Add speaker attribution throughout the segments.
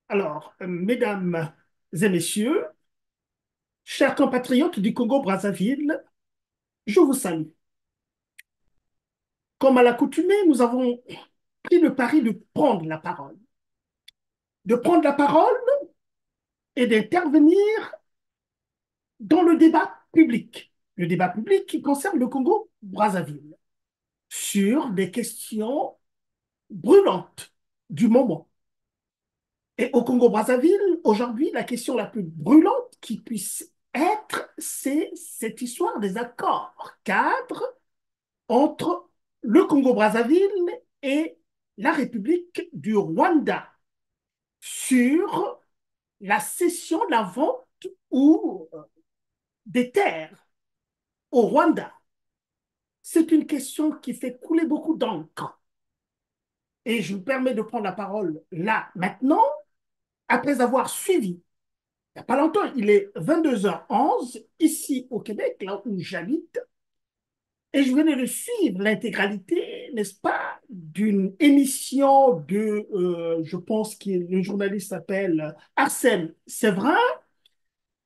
Speaker 1: Alors, mesdames et messieurs, chers compatriotes du Congo-Brazzaville, je vous salue. Comme à l'accoutumée, nous avons pris le pari de prendre la parole. De prendre la parole et d'intervenir dans le débat public. Le débat public qui concerne le Congo-Brazzaville sur des questions brûlantes du moment. Et au Congo-Brazzaville, aujourd'hui, la question la plus brûlante qui puisse être, c'est cette histoire des accords cadres entre le Congo-Brazzaville et la République du Rwanda sur la cession, la vente ou des terres au Rwanda. C'est une question qui fait couler beaucoup d'encre. Et je me permets de prendre la parole là, maintenant, après avoir suivi, il n'y a pas longtemps, il est 22h11, ici au Québec, là où j'habite, et je venais de suivre l'intégralité, n'est-ce pas, d'une émission je pense que le journaliste s'appelle Arsène Séverin,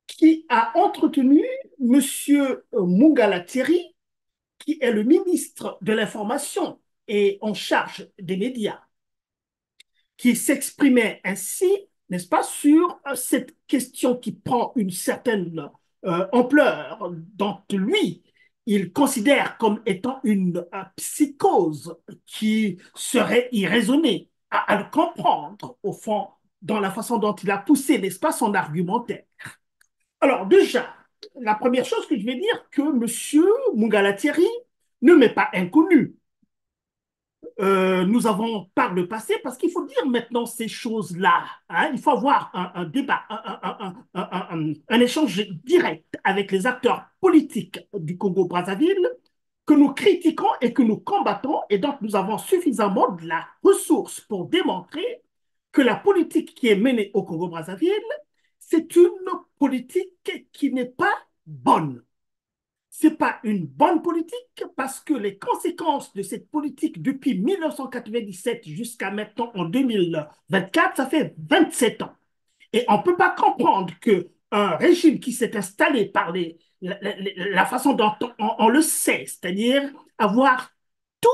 Speaker 1: qui a entretenu Monsieur Mungala Thierry, qui est le ministre de l'Information et en charge des médias, qui s'exprimait ainsi, n'est-ce pas, sur cette question qui prend une certaine ampleur, dont lui, il considère comme étant une psychose qui serait irraisonnée à le comprendre, au fond, dans la façon dont il a poussé, n'est-ce pas, son argumentaire. Alors déjà, la première chose que je vais dire, que M. Mungala Thierry ne m'est pas inconnu. Nous avons par le passé, parce qu'il faut dire maintenant ces choses-là, hein, il faut avoir un débat, un échange direct avec les acteurs politiques du Congo-Brazzaville que nous critiquons et que nous combattons, et donc nous avons suffisamment de la ressource pour démontrer que la politique qui est menée au Congo-Brazzaville, c'est une politique qui n'est pas bonne. Ce n'est pas une bonne politique parce que les conséquences de cette politique depuis 1997 jusqu'à maintenant en 2024, ça fait 27 ans. Et on ne peut pas comprendre qu'un régime qui s'est installé par la façon dont on le sait, c'est-à-dire avoir tous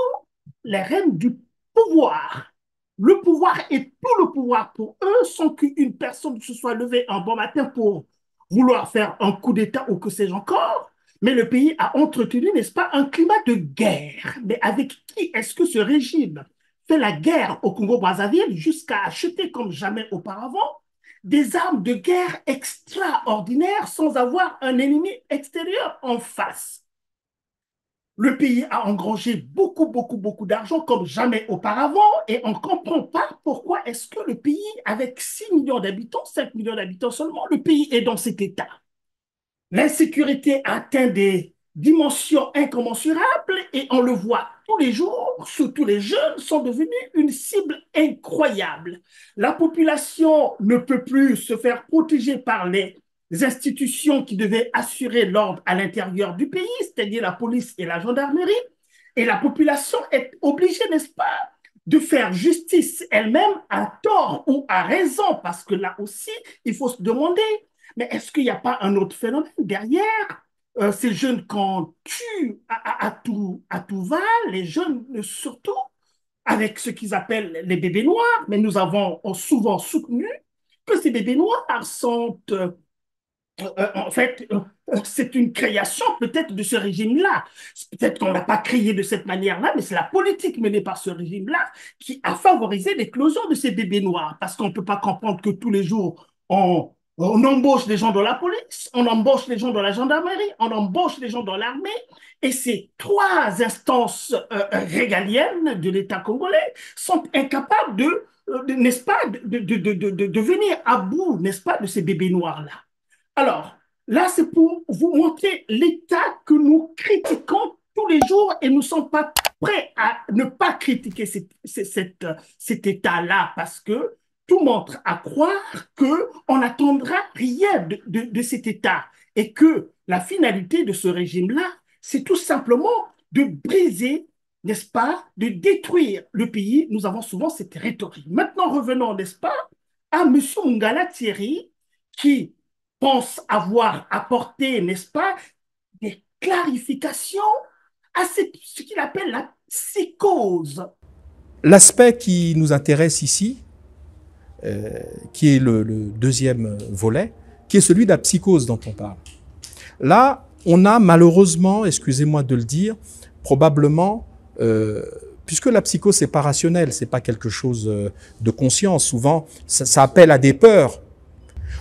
Speaker 1: les rênes du pouvoir, le pouvoir et tout le pouvoir pour eux, sans qu'une personne se soit levée un bon matin pour vouloir faire un coup d'État ou que sais-je encore, mais le pays a entretenu, n'est-ce pas, un climat de guerre. Mais avec qui est-ce que ce régime fait la guerre au Congo-Brazzaville jusqu'à acheter comme jamais auparavant des armes de guerre extraordinaires sans avoir un ennemi extérieur en face? Le pays a engrangé beaucoup, beaucoup, beaucoup d'argent comme jamais auparavant et on ne comprend pas pourquoi est-ce que le pays, avec 6 millions d'habitants, 5 millions d'habitants seulement, le pays est dans cet état. L'insécurité atteint des dimensions incommensurables et on le voit tous les jours, surtout les jeunes sont devenus une cible incroyable. La population ne peut plus se faire protéger par les institutions qui devaient assurer l'ordre à l'intérieur du pays, c'est-à-dire la police et la gendarmerie, et la population est obligée, n'est-ce pas, de faire justice elle-même à tort ou à raison, parce que là aussi, il faut se demander mais est-ce qu'il n'y a pas un autre phénomène derrière ces jeunes qu'on tue à tout va, les jeunes surtout, avec ce qu'ils appellent les bébés noirs, mais nous avons souvent soutenu que ces bébés noirs sont, en fait, c'est une création peut-être de ce régime-là. Peut-être qu'on ne l'a pas créé de cette manière-là, mais c'est la politique menée par ce régime-là qui a favorisé l'éclosion de ces bébés noirs, parce qu'on ne peut pas comprendre que tous les jours, on embauche les gens dans la police, on embauche les gens dans la gendarmerie, on embauche les gens dans l'armée, et ces trois instances régaliennes de l'État congolais sont incapables n'est-ce pas, de venir à bout, n'est-ce pas, de ces bébés noirs-là. Alors, là, c'est pour vous montrer l'état que nous critiquons tous les jours et nous ne sommes pas prêts à ne pas critiquer cet état-là parce que tout montre à croire qu'on n'attendra rien de cet état et que la finalité de ce régime-là, c'est tout simplement de briser, n'est-ce pas, de détruire le pays. Nous avons souvent cette rhétorique. Maintenant, revenons, n'est-ce pas, à M. Mungala Thierry, qui pense avoir apporté, n'est-ce pas, des clarifications à ce qu'il appelle la psychose.
Speaker 2: L'aspect qui nous intéresse ici, qui est le deuxième volet, qui est celui de la psychose dont on parle. Là, on a malheureusement, excusez-moi de le dire, probablement, puisque la psychose, c'est pas rationnel, c'est pas quelque chose de conscient, souvent, ça appelle à des peurs.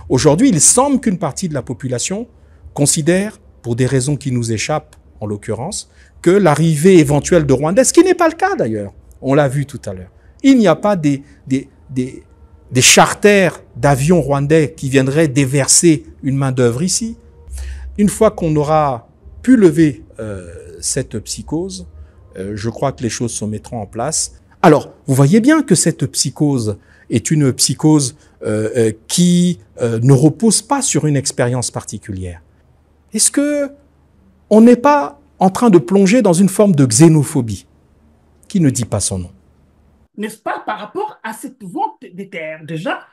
Speaker 2: Aujourd'hui, il semble qu'une partie de la population considère, pour des raisons qui nous échappent, en l'occurrence, que l'arrivée éventuelle de Rwandais, ce qui n'est pas le cas d'ailleurs, on l'a vu tout à l'heure, il n'y a pas des charters d'avions rwandais qui viendraient déverser une main-d'œuvre ici. Une fois qu'on aura pu lever cette psychose, je crois que les choses se mettront en place. Alors, vous voyez bien que cette psychose est une psychose qui ne repose pas sur une expérience particulière. Est-ce que on n'est pas en train de plonger dans une forme de xénophobie qui ne dit pas son nom?
Speaker 1: N'est-ce pas, par rapport à cette vente des terres. Déjà,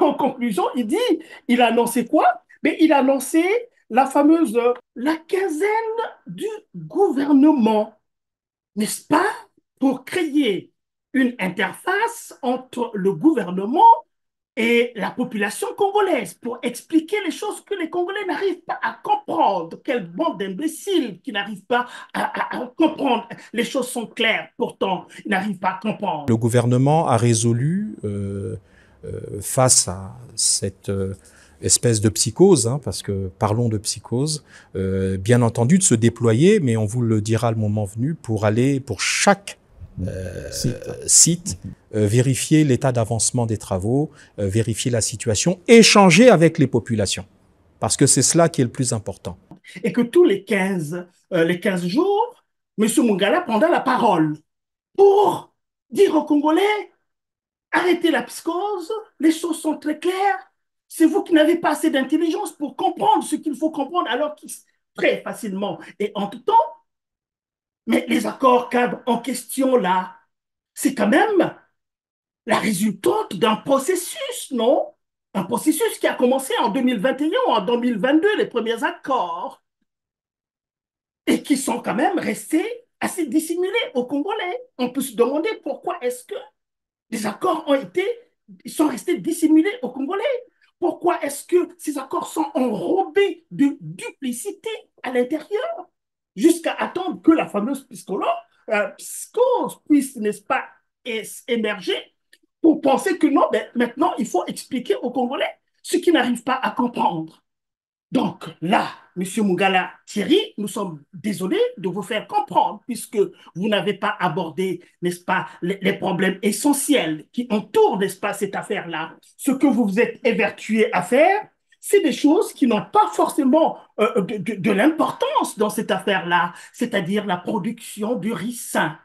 Speaker 1: en conclusion, il a annoncé quoi? Mais il a annoncé la fameuse, la quinzaine du gouvernement, n'est-ce pas, pour créer une interface entre le gouvernement et la population congolaise, pour expliquer les choses que les Congolais n'arrivent pas à comprendre. Quelle bande d'imbéciles qui n'arrivent pas à comprendre. Les choses sont claires, pourtant, ils n'arrivent pas à comprendre.
Speaker 2: Le gouvernement a résolu, face à cette espèce de psychose, hein, parce que parlons de psychose, bien entendu de se déployer, mais on vous le dira le moment venu, pour aller pour chaque site, vérifier l'état d'avancement des travaux, vérifier la situation, échanger avec les populations, parce que c'est cela qui est le plus important.
Speaker 1: Et que tous les 15 jours, M. Mungala prendra la parole pour dire aux Congolais, arrêtez la psychose, les choses sont très claires, c'est vous qui n'avez pas assez d'intelligence pour comprendre ce qu'il faut comprendre, alors qu'ils très facilement et en tout temps. Mais les accords cadres en question là, c'est quand même la résultante d'un processus, non? Un processus qui a commencé en 2021 ou en 2022, les premiers accords, et qui sont quand même restés assez dissimulés aux Congolais. On peut se demander pourquoi est-ce que les accords sont restés dissimulés aux Congolais. Pourquoi est-ce que ces accords sont enrobés de duplicité à l'intérieur, jusqu'à attendre que la fameuse psychose puisse, n'est-ce pas, émerger, pour penser que non, ben, maintenant, il faut expliquer aux Congolais ce qu'ils n'arrivent pas à comprendre. Donc là, M. Mungala Thierry, nous sommes désolés de vous faire comprendre, puisque vous n'avez pas abordé, n'est-ce pas, les problèmes essentiels qui entourent, n'est-ce pas, cette affaire-là. Ce que vous vous êtes évertué à faire, c'est des choses qui n'ont pas forcément de l'importance dans cette affaire-là, c'est-à-dire la production du riz sain.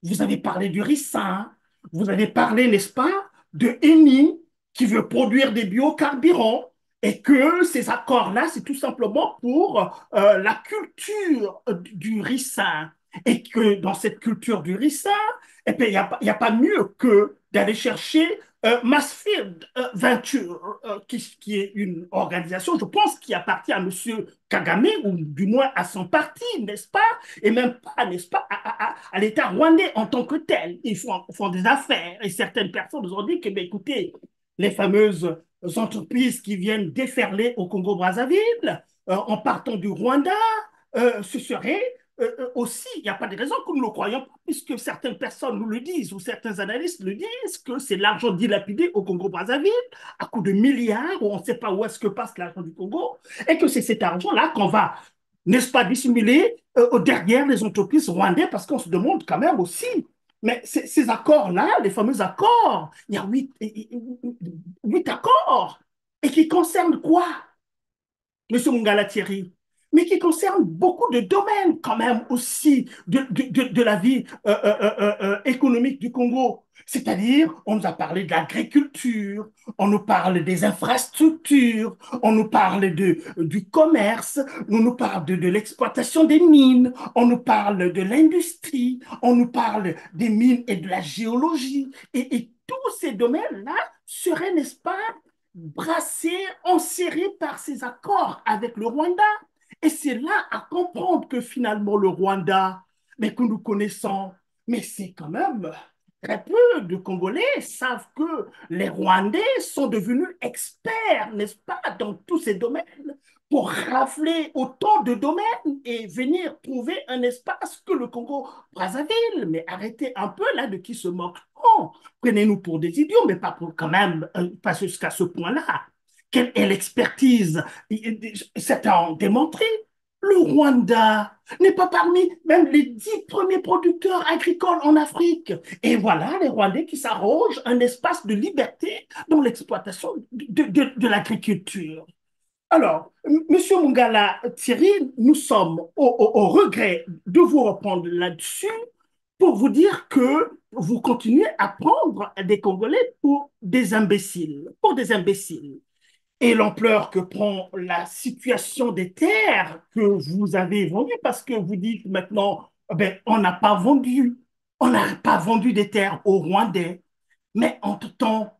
Speaker 1: Vous avez parlé du riz sain, vous avez parlé, n'est-ce pas, de Eni qui veut produire des biocarburants, et que ces accords-là, c'est tout simplement pour la culture du ricin. Et que dans cette culture du ricin, eh bien, il n'y a pas mieux que d'aller chercher Massfield Venture, qui est une organisation, je pense, qui appartient à M. Kagame, ou du moins à son parti, n'est-ce pas? Et même pas, n'est-ce pas, à l'État rwandais en tant que tel. Ils font des affaires. Et certaines personnes nous ont dit que, ben, écoutez, les fameuses entreprises qui viennent déferler au Congo-Brazzaville, en partant du Rwanda, ce serait aussi, il n'y a pas de raison que nous ne le croyons pas, puisque certaines personnes nous le disent, ou certains analystes le disent, que c'est l'argent dilapidé au Congo-Brazzaville, à coût de milliards, où on ne sait pas où est-ce que passe l'argent du Congo, et que c'est cet argent-là qu'on va, n'est-ce pas, dissimuler derrière les entreprises rwandaises, parce qu'on se demande quand même aussi, mais ces accords-là, les fameux accords, il y a huit accords, et qui concernent quoi, Monsieur Mungala Thierry? Mais qui concernent beaucoup de domaines quand même aussi de la vie économique du Congo. C'est-à-dire, on nous a parlé de l'agriculture, on nous parle des infrastructures, on nous parle du commerce, on nous parle de l'exploitation des mines, on nous parle de l'industrie, on nous parle des mines et de la géologie. Et tous ces domaines-là seraient, n'est-ce pas, brassés, enserrés par ces accords avec le Rwanda. Et c'est là à comprendre que finalement le Rwanda, mais que nous connaissons, mais c'est quand même très peu de Congolais savent que les Rwandais sont devenus experts, n'est-ce pas, dans tous ces domaines pour rafler autant de domaines et venir trouver un espace que le Congo-Brazzaville. Mais arrêtez un peu là de qui se moque. Oh, prenez-nous pour des idiots, mais pas pour quand même, pas jusqu'à ce point-là. Quelle est l'expertise? C'est à en démontrer. Le Rwanda n'est pas parmi même les 10 premiers producteurs agricoles en Afrique. Et voilà les Rwandais qui s'arrogent un espace de liberté dans l'exploitation de l'agriculture. Alors, Monsieur Mungala Thierry, nous sommes au regret de vous reprendre là-dessus pour vous dire que vous continuez à prendre des Congolais pour des imbéciles, et l'ampleur que prend la situation des terres que vous avez vendues, parce que vous dites maintenant, ben, on n'a pas vendu des terres aux Rwandais, mais entre-temps,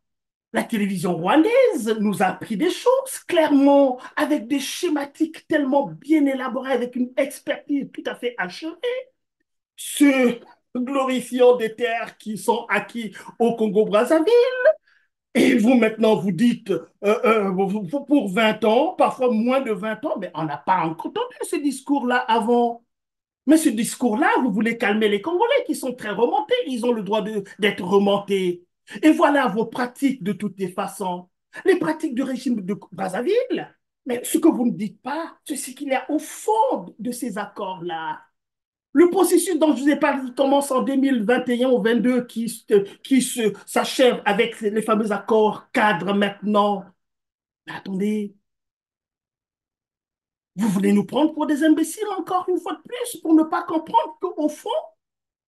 Speaker 1: la télévision rwandaise nous a appris des choses clairement, avec des schématiques tellement bien élaborées, avec une expertise tout à fait achevée, se glorifiant des terres qui sont acquises au Congo-Brazzaville. Et vous, maintenant, vous dites, pour 20 ans, parfois moins de 20 ans, mais on n'a pas encore entendu ce discours-là avant. Mais ce discours-là, vous voulez calmer les Congolais qui sont très remontés. Ils ont le droit d'être remontés. Et voilà vos pratiques de toutes les façons. Les pratiques du régime de Brazzaville. Mais ce que vous ne dites pas, c'est ce qu'il y a au fond de ces accords-là. Le processus dont je vous ai parlé commence en 2021 ou 22 s'achève avec les fameux accords cadres maintenant. Mais attendez, vous voulez nous prendre pour des imbéciles encore une fois de plus pour ne pas comprendre qu'au fond,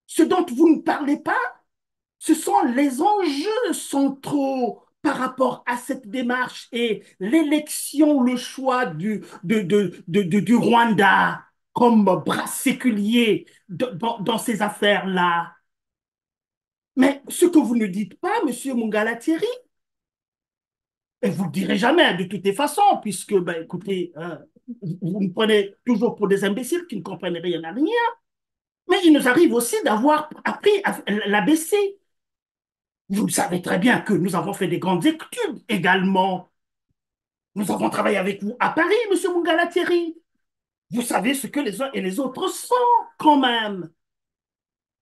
Speaker 1: ce dont vous ne parlez pas, ce sont les enjeux centraux par rapport à cette démarche et l'élection, le choix du Rwanda comme bras séculier dans ces affaires-là. Mais ce que vous ne dites pas, Monsieur Mungala Thierry, et vous ne le direz jamais de toutes les façons, puisque, ben, écoutez, vous me prenez toujours pour des imbéciles qui ne comprennent rien à rien, mais il nous arrive aussi d'avoir appris à l'ABC. Vous savez très bien que nous avons fait des grandes études également. Nous avons travaillé avec vous à Paris, Monsieur Mungala Thierry. Vous savez ce que les uns et les autres sont quand même.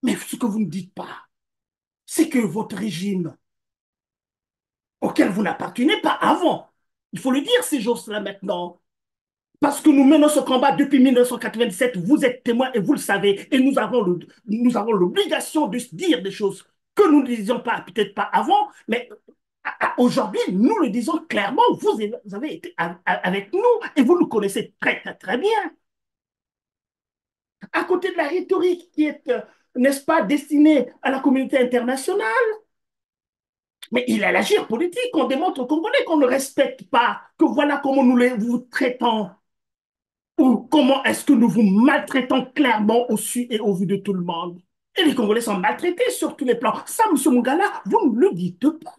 Speaker 1: Mais ce que vous ne dites pas, c'est que votre régime auquel vous n'appartenez pas avant. Il faut le dire ces jours-là maintenant. Parce que nous menons ce combat depuis 1997, vous êtes témoins et vous le savez, et nous avons l'obligation de se dire des choses que nous ne disions pas, peut-être pas avant, mais aujourd'hui, nous le disons clairement, vous avez été avec nous et vous nous connaissez très, très, très bien. À côté de la rhétorique qui est, n'est-ce pas, destinée à la communauté internationale, mais il a l'agir politique. On démontre aux Congolais qu'on ne respecte pas, que voilà comment nous vous traitons, ou comment est-ce que nous vous maltraitons clairement au su et au vu de tout le monde. Et les Congolais sont maltraités sur tous les plans. Ça, M. Mungala, vous ne le dites pas.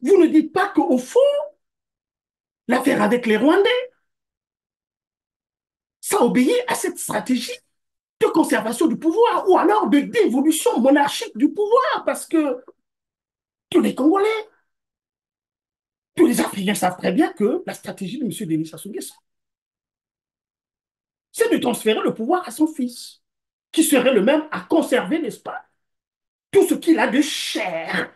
Speaker 1: Vous ne dites pas qu'au fond, l'affaire avec les Rwandais, ça obéit à cette stratégie de conservation du pouvoir ou alors de dévolution monarchique du pouvoir, parce que tous les Congolais, tous les Africains savent très bien que la stratégie de M. Denis Sassou Nguesso, c'est de transférer le pouvoir à son fils, qui serait le même à conserver, n'est-ce pas, tout ce qu'il a de cher.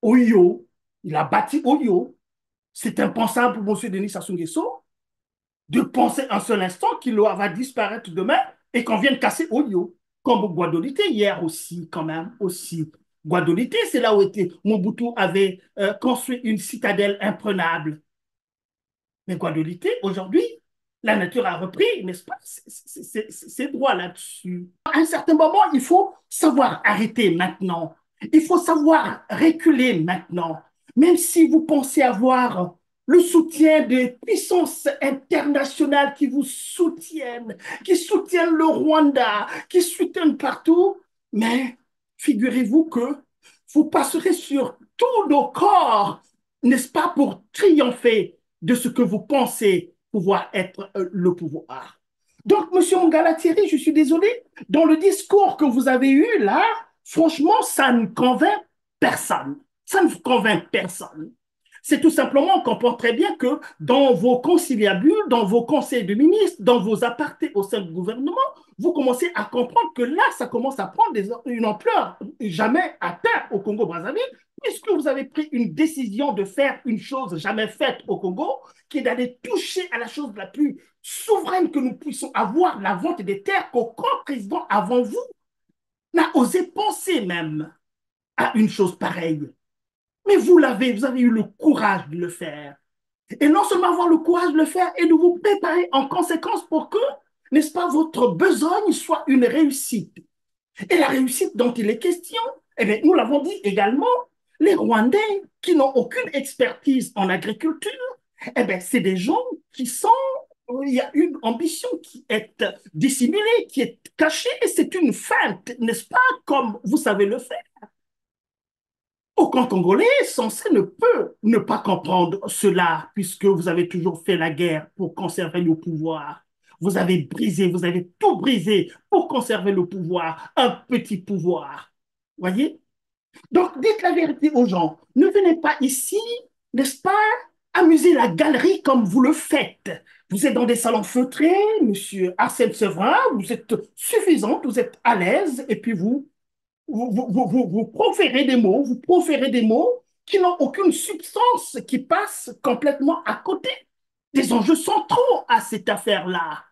Speaker 1: Oyo, il a bâti Oyo. C'est impensable pour M. Denis Sassou Nguesso de penser un seul instant qu'il va disparaître demain et qu'on vienne casser Oyo. Comme Guadolité hier aussi, quand même, aussi. Guadolité, c'est là où Mobutu avait construit une citadelle imprenable. Mais Guadolité, aujourd'hui, la nature a repris, n'est-ce pas, ses droits là-dessus. À un certain moment, il faut savoir arrêter maintenant. Il faut savoir reculer maintenant. Même si vous pensez avoir le soutien des puissances internationales qui vous soutiennent, qui soutiennent le Rwanda, qui soutiennent partout, mais figurez-vous que vous passerez sur tous nos corps, n'est-ce pas, pour triompher de ce que vous pensez pouvoir être le pouvoir. Donc, Monsieur Mongala-Thierry, je suis désolé, dans le discours que vous avez eu là, franchement, ça ne convainc personne. Ça ne convainc personne. C'est tout simplement, on comprend très bien que dans vos conciliabules, dans vos conseils de ministres, dans vos apartés au sein du gouvernement, vous commencez à comprendre que là, ça commence à prendre une ampleur jamais atteinte au Congo-Brazzaville, puisque vous avez pris une décision de faire une chose jamais faite au Congo, qui est d'aller toucher à la chose la plus souveraine que nous puissions avoir, la vente des terres, qu'aucun président avant vous n'a osé penser même à une chose pareille. Mais vous avez eu le courage de le faire. Et non seulement avoir le courage de le faire et de vous préparer en conséquence pour que, n'est-ce pas, votre besogne soit une réussite. Et la réussite dont il est question, eh bien, nous l'avons dit également, les Rwandais qui n'ont aucune expertise en agriculture, eh bien, c'est des gens qui sont, il y a une ambition qui est dissimulée, qui est cachée, et c'est une feinte, n'est-ce pas, comme vous savez le faire. Aucun Congolais censé ne peut ne pas comprendre cela, puisque vous avez toujours fait la guerre pour conserver le pouvoir. Vous avez brisé, vous avez tout brisé pour conserver le pouvoir, un petit pouvoir. Voyez? Donc, dites la vérité aux gens. Ne venez pas ici, n'est-ce pas, amuser la galerie comme vous le faites. Vous êtes dans des salons feutrés, monsieur Arsène Sevrin, vous êtes suffisante, vous êtes à l'aise, et puis vous proférez des mots qui n'ont aucune substance, qui passent complètement à côté des enjeux centraux à cette affaire-là.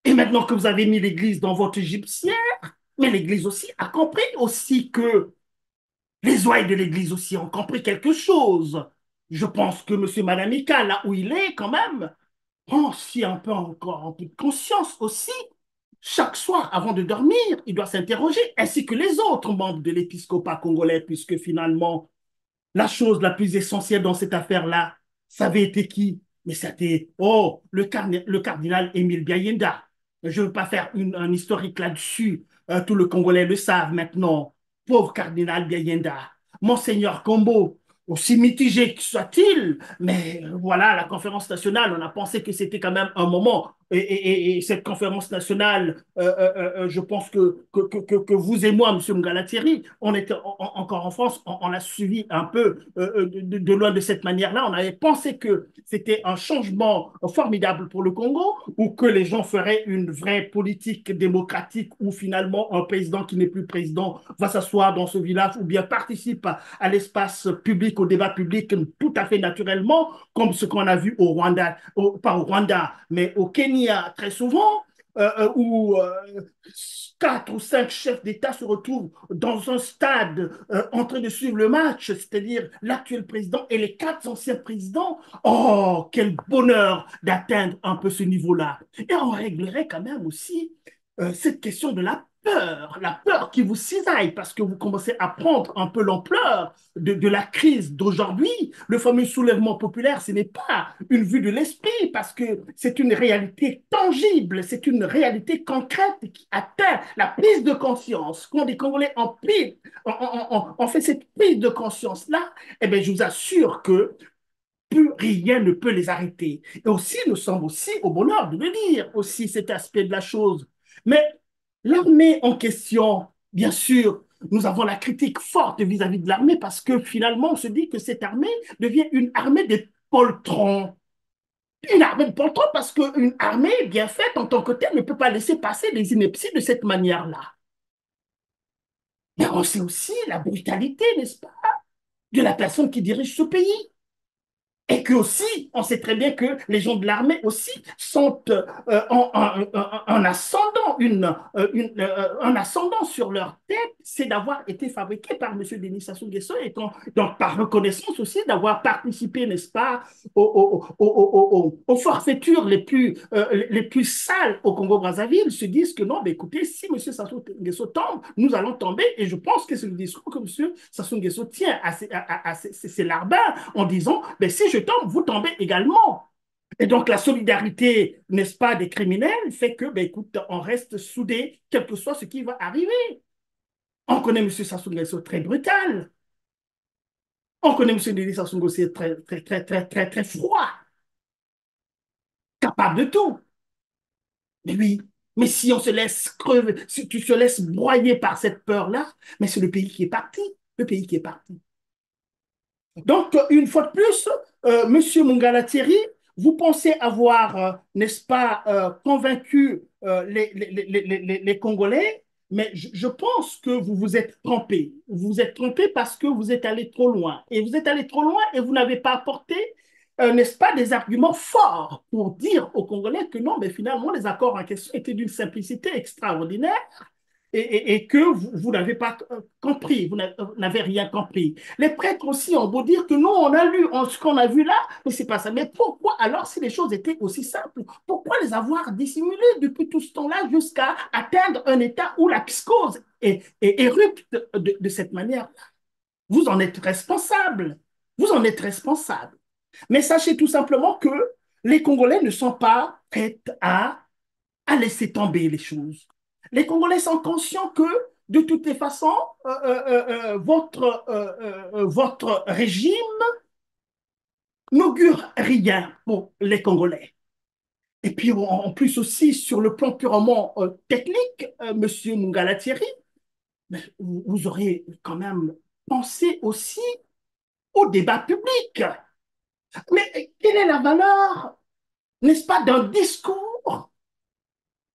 Speaker 1: Et maintenant que vous avez mis l'Église dans votre égyptière, mais l'Église aussi a compris aussi que les ouailles de l'Église aussi ont compris quelque chose. Je pense que M. Madamika, là où il est quand même, prend aussi un peu encore un peu de conscience aussi. Chaque soir, avant de dormir, il doit s'interroger, ainsi que les autres membres de l'épiscopat congolais, puisque finalement, la chose la plus essentielle dans cette affaire-là, ça avait été qui? Mais c'était, oh, le cardinal Émile Biayenda. Je ne veux pas faire un historique là-dessus. Tout le Congolais le savent maintenant. Pauvre cardinal Biayenda. Monseigneur Combo, aussi mitigé que soit-il, mais voilà, la conférence nationale, on a pensé que c'était quand même un moment. Et cette conférence nationale, je pense que vous et moi, M. Mgalatieri, on était encore en France, on a suivi un peu de loin de cette manière-là. On avait pensé que c'était un changement formidable pour le Congo, ou que les gens feraient une vraie politique démocratique, où finalement un président qui n'est plus président va s'asseoir dans ce village, ou bien participe à l'espace public, au débat public, tout à fait naturellement, comme ce qu'on a vu au Rwanda, pas au Rwanda, mais au Kenya très souvent, où 4 ou 5 chefs d'État se retrouvent dans un stade en train de suivre le match, c'est-à-dire l'actuel président et les 4 anciens présidents. Oh, quel bonheur d'atteindre un peu ce niveau-là. Et on réglerait quand même aussi cette question de la peur qui vous cisaille parce que vous commencez à prendre un peu l'ampleur de la crise d'aujourd'hui. Le fameux soulèvement populaire, ce n'est pas une vue de l'esprit parce que c'est une réalité tangible, c'est une réalité concrète qui atteint la prise de conscience. Quand des Congolais on fait cette prise de conscience-là, eh bien, je vous assure que plus rien ne peut les arrêter. Et aussi, nous sommes aussi au bonheur de le dire, aussi cet aspect de la chose. Mais l'armée en question, bien sûr, nous avons la critique forte vis-à-vis de l'armée parce que finalement, on se dit que cette armée devient une armée des poltrons. Une armée de poltrons parce qu'une armée bien faite en tant que telle ne peut pas laisser passer les inepties de cette manière-là. Mais on sait aussi la brutalité, n'est-ce pas, de la personne qui dirige ce pays. Et que aussi, on sait très bien que les gens de l'armée aussi sont en ascendant, un ascendant sur leur tête, c'est d'avoir été fabriqué par M. Denis Sassou Nguesso, et donc par reconnaissance aussi d'avoir participé, n'est-ce pas, aux forfaitures les plus sales au Congo-Brazzaville, se disent que non, mais écoutez, si M. Sassou Nguesso tombe, nous allons tomber. Et je pense que c'est le discours que M. Sassou Nguesso tient à ses larbins en disant, mais si je tombe, vous tombez également. Et donc, la solidarité, n'est-ce pas, des criminels fait que, ben, écoute, on reste soudés, quel que soit ce qui va arriver. On connaît M. Sassou Nguesso très brutal. On connaît M. Denis Sassou Nguesso, c'est très froid, capable de tout. Mais oui, mais si on se laisse crever, si tu te laisses broyer par cette peur-là, mais c'est le pays qui est parti, le pays qui est parti. Donc, une fois de plus, Monsieur Mungala Thierry, vous pensez avoir, n'est-ce pas, convaincu les Congolais, mais je pense que vous vous êtes trompé. Vous vous êtes trompé parce que vous êtes allé trop loin. Et vous êtes allé trop loin et vous n'avez pas apporté, n'est-ce pas, des arguments forts pour dire aux Congolais que non, mais finalement, les accords en question étaient d'une simplicité extraordinaire et que vous n'avez pas compris, vous n'avez rien compris. Les prêtres aussi ont beau dire que non, on a lu ce qu'on a vu là, mais c'est pas ça. Mais pourquoi alors, si les choses étaient aussi simples, pourquoi les avoir dissimulées depuis tout ce temps-là jusqu'à atteindre un état où la psychose érupte de cette manière? Vous en êtes responsable. Vous en êtes responsable. Mais sachez tout simplement que les Congolais ne sont pas prêts à laisser tomber les choses. Les Congolais sont conscients que, de toutes les façons, votre régime n'augure rien pour les Congolais. Et puis, en plus aussi, sur le plan purement technique, Monsieur Mungala Thierry, vous aurez quand même pensé aussi au débat public. Mais quelle est la valeur, n'est-ce pas, d'un discours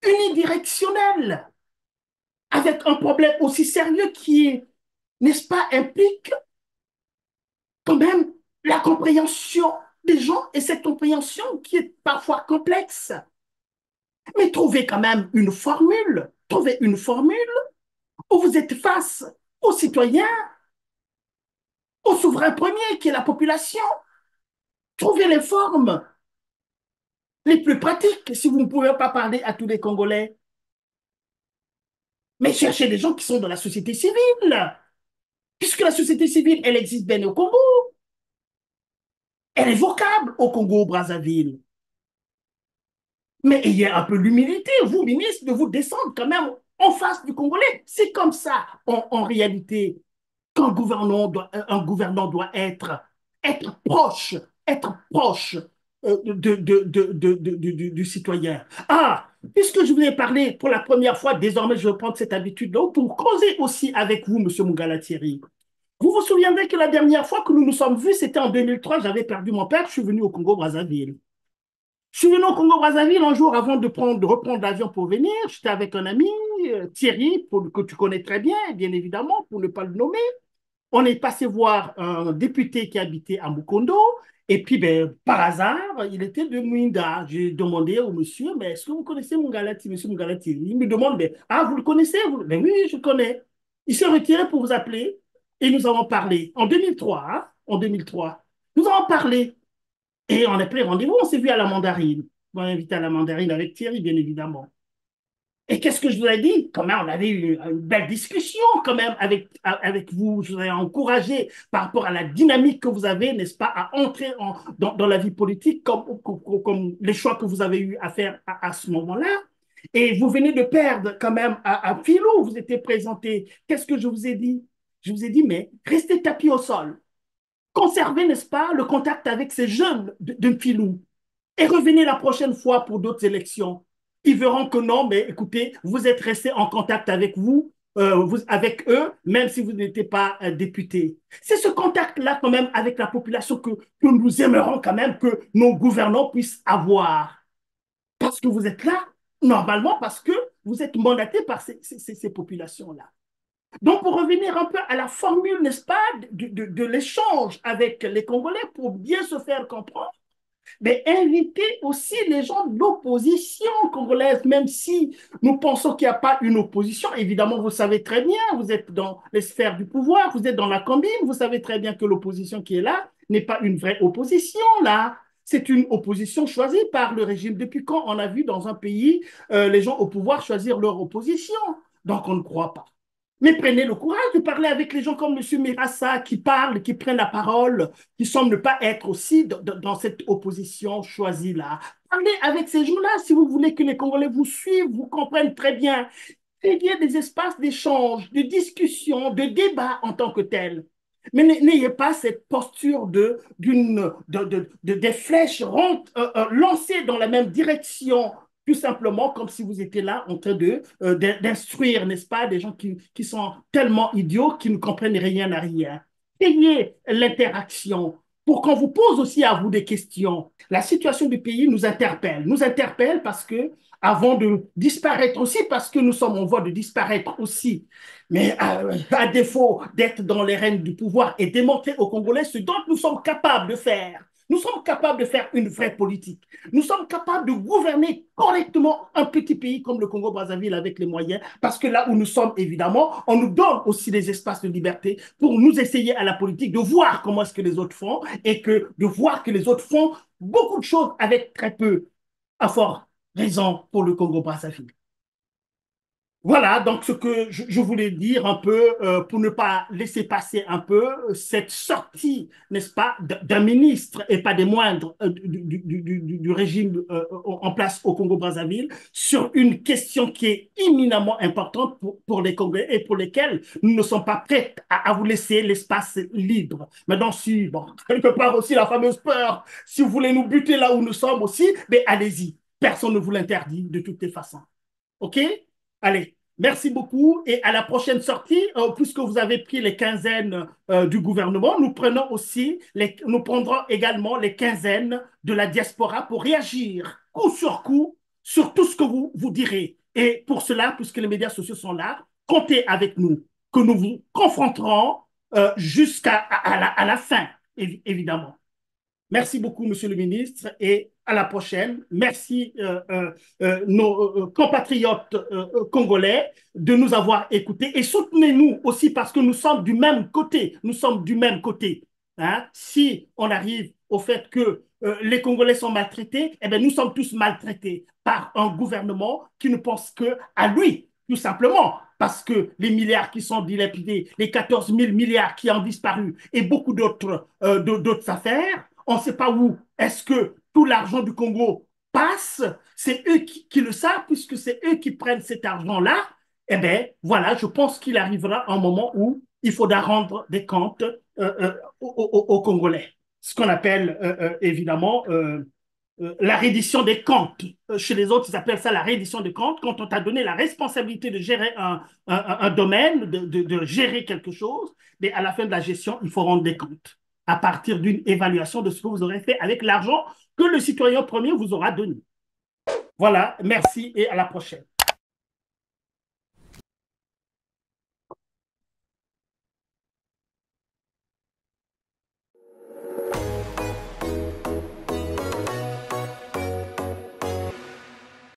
Speaker 1: unidirectionnel avec un problème aussi sérieux qui, n'est-ce pas, implique quand même la compréhension des gens et cette compréhension qui est parfois complexe. Mais trouvez une formule où vous êtes face aux citoyens, au souverain premier qui est la population. Trouvez les formes les plus pratiques si vous ne pouvez pas parler à tous les Congolais. Mais cherchez des gens qui sont dans la société civile, puisque la société civile, elle existe bien au Congo. Elle est vocable au Congo-Brazzaville. Mais ayez un peu l'humilité, vous, ministre, de vous descendre quand même en face du Congolais. C'est comme ça, en réalité, qu'un gouvernant doit être proche du citoyen. Ah, puisque je vous ai parlé pour la première fois, désormais je vais prendre cette habitude-là pour causer aussi avec vous, Monsieur Mungala Thierry. Vous vous souviendrez que la dernière fois que nous nous sommes vus, c'était en 2003, j'avais perdu mon père, je suis venu au Congo-Brazzaville. Je suis venu au Congo-Brazzaville un jour avant de reprendre l'avion pour venir. J'étais avec un ami, Thierry, que tu connais très bien, bien évidemment, pour ne pas le nommer. On est passé voir un député qui habitait à Mukondo. Et puis, ben, par hasard, il était de Mwinda. J'ai demandé au monsieur, mais est-ce que vous connaissez Mungalati, monsieur Mungalati? Il me demande, mais, ah, vous le connaissez? Ben oui, je le connais. Il s'est retiré pour vous appeler et nous avons parlé en 2003. Hein, en 2003. Nous avons parlé. Et on a pris rendez-vous, on s'est vu à la mandarine. On m'a invité à la mandarine avec Thierry, bien évidemment. Et qu'est-ce que je vous ai dit? Quand même, on avait eu une belle discussion quand même avec vous. Je vous ai encouragé par rapport à la dynamique que vous avez, n'est-ce pas, à entrer dans la vie politique comme les choix que vous avez eu à faire à ce moment-là. Et vous venez de perdre quand même à Philo, vous étiez présenté. Qu'est-ce que je vous ai dit? Je vous ai dit, mais restez tapis au sol. Conservez, n'est-ce pas, le contact avec ces jeunes de Filou et revenez la prochaine fois pour d'autres élections. Ils verront que non, mais écoutez, vous êtes resté en contact avec avec eux, même si vous n'étiez pas député. C'est ce contact-là quand même avec la population que nous aimerons quand même que nos gouvernants puissent avoir. Parce que vous êtes là, normalement, parce que vous êtes mandaté par ces populations-là. Donc, pour revenir un peu à la formule, n'est-ce pas, de l'échange avec les Congolais pour bien se faire comprendre, mais inviter aussi les gens de l'opposition congolaise, même si nous pensons qu'il n'y a pas une opposition. Évidemment, vous savez très bien, vous êtes dans les sphères du pouvoir, vous êtes dans la combine, vous savez très bien que l'opposition qui est là n'est pas une vraie opposition, là. C'est une opposition choisie par le régime. Depuis quand on a vu dans un pays les gens au pouvoir choisir leur opposition? Donc, on ne croit pas. Mais prenez le courage de parler avec les gens comme M. Mirassa qui parlent, qui prennent la parole, qui semblent ne pas être aussi dans cette opposition choisie-là. Parlez avec ces gens-là si vous voulez que les Congolais vous suivent, vous comprennent très bien. Créez des espaces d'échange, de discussion, de débat en tant que tel. Mais n'ayez pas cette posture des flèches lancées dans la même direction, tout simplement comme si vous étiez là en train d'instruire, n'est-ce pas, des gens qui sont tellement idiots qu'ils ne comprennent rien à rien. Ayez l'interaction pour qu'on vous pose aussi à vous des questions. La situation du pays nous interpelle parce que, avant de disparaître aussi, parce que nous sommes en voie de disparaître aussi, mais à défaut d'être dans les rênes du pouvoir et démontrer aux Congolais ce dont nous sommes capables de faire. Nous sommes capables de faire une vraie politique. Nous sommes capables de gouverner correctement un petit pays comme le Congo-Brazzaville avec les moyens, parce que là où nous sommes, évidemment, on nous donne aussi des espaces de liberté pour nous essayer à la politique de voir comment est-ce que les autres font et de voir que les autres font beaucoup de choses avec très peu. À fort raison pour le Congo-Brazzaville. Voilà, donc ce que je voulais dire un peu pour ne pas laisser passer un peu cette sortie, n'est-ce pas, d'un ministre et pas des moindres du régime en place au Congo-Brazzaville sur une question qui est éminemment importante pour les Congolais et pour lesquels nous ne sommes pas prêts à vous laisser l'espace libre. Maintenant, si, bon, quelque part aussi la fameuse peur, si vous voulez nous buter là où nous sommes aussi, mais allez-y, personne ne vous l'interdit de toutes les façons. OK? Allez, merci beaucoup et à la prochaine sortie, puisque vous avez pris les quinzaines du gouvernement, nous prendrons également les quinzaines de la diaspora pour réagir coup sur tout ce que vous direz. Et pour cela, puisque les médias sociaux sont là, comptez avec nous, que nous vous confronterons à la fin, évidemment. Merci beaucoup, Monsieur le ministre, et à la prochaine. Merci nos compatriotes congolais de nous avoir écoutés et soutenez-nous aussi parce que nous sommes du même côté. Nous sommes du même côté. Hein? Si on arrive au fait que les Congolais sont maltraités, eh bien, nous sommes tous maltraités par un gouvernement qui ne pense que à lui, tout simplement. Parce que les milliards qui sont dilapidés, les 14 000 milliards qui ont disparu et beaucoup d'autres affaires, on ne sait pas où est-ce que tout l'argent du Congo passe. C'est eux qui le savent, puisque c'est eux qui prennent cet argent-là. Eh bien, voilà, je pense qu'il arrivera un moment où il faudra rendre des comptes aux Congolais. Ce qu'on appelle évidemment la reddition des comptes. Chez les autres, ils appellent ça la reddition des comptes. Quand on t'a donné la responsabilité de gérer un domaine, de gérer quelque chose, mais à la fin de la gestion, il faut rendre des comptes à partir d'une évaluation de ce que vous aurez fait avec l'argent que le citoyen premier vous aura donné. Voilà, merci et à la prochaine.